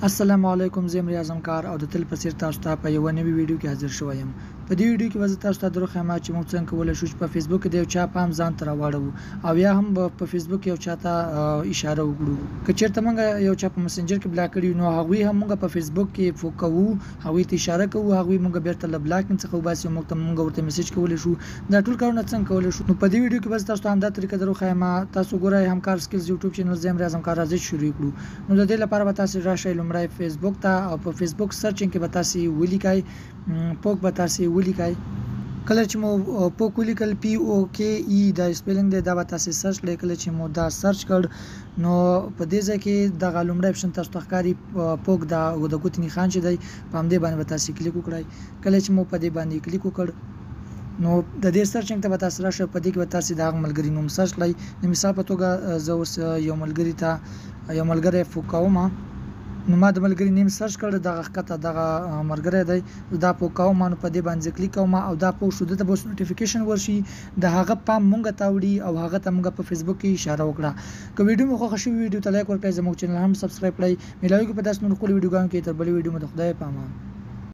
السلام علیکم، زه یم اعظم کار او د تل په څیر تاسو ته په یو نوې ویډیو کې حاضر شوم. په دې ویډیو کې به تاسو ته دروخه ما چې موږ څنګه کولای شو په فیسبوک کې د یو چا پام ځان ته راوړو او یا هم په فیسبوک یو چا ته اشاره وکړو. که چیرته موږ یو چا په مسنجر کې بلاک کړی نو هغه هم موږ په فیسبوک کې فوکو، هغه ته اشاره کوو، هغه موږ بیرته ل بلاک څخه وباسي، موږ ورته میسج کولای شو. دا ټول کارونه څنګه کولای شو؟ نو په دې ویډیو کې به تاسو ته هم دا طریقه دروخه ما تاسو ګورئ. همکار سکلز یوټیوب چینل زه یم اعظم کار راځي شروع کړو. نو د دې لپاره به تاسو راشئ لومړی فیسبوک ته او په فیسبوک سرچینګ کې به تاسو ولیکئ پوک، به تاسو ولیکئ. کله چې مو پوک ولیکل پی او کې ای دا سپیلینګ دی، دا به تاسو سرچ کړئ. کله چې مو دا سرچ کړ نو په دې ځای کې د لومړی اپشن تاسو ته ښکاري پوک دا د ګوتې نښان چې دی، په همدې باندې به تاسو کلیک وکړئ. کله چې مو په دې باندې کلیک وکړ نو د دې سرچینګ ته به تاسو راشئ. په دې کې به تاسو د هغه ملګري نوم سرچ کړئ. د مثال په توګه زه اوس یو ملګری فوکوم، نو ما د ملګری نیم سرچ کړ، دغه ښکته دغه ملګری دی، دا فوکوم. نو په دې باندې کلیک کوم او دا پوه شو دته به نوټیفیکیشن ورشي، د هغه پام مونږ ته وړي او هغه ته مونږ په فیسبوک کې اشاره وکړه. که ویډیو مو خوښ شوی ویډیو ته لایک ورکړئ، زموږ چینل هم سبسکرایب کړئ. ملایو کې په داسې نور خپل ویډیوګانو کې تر بلې ویډیو مو د خدای پامان.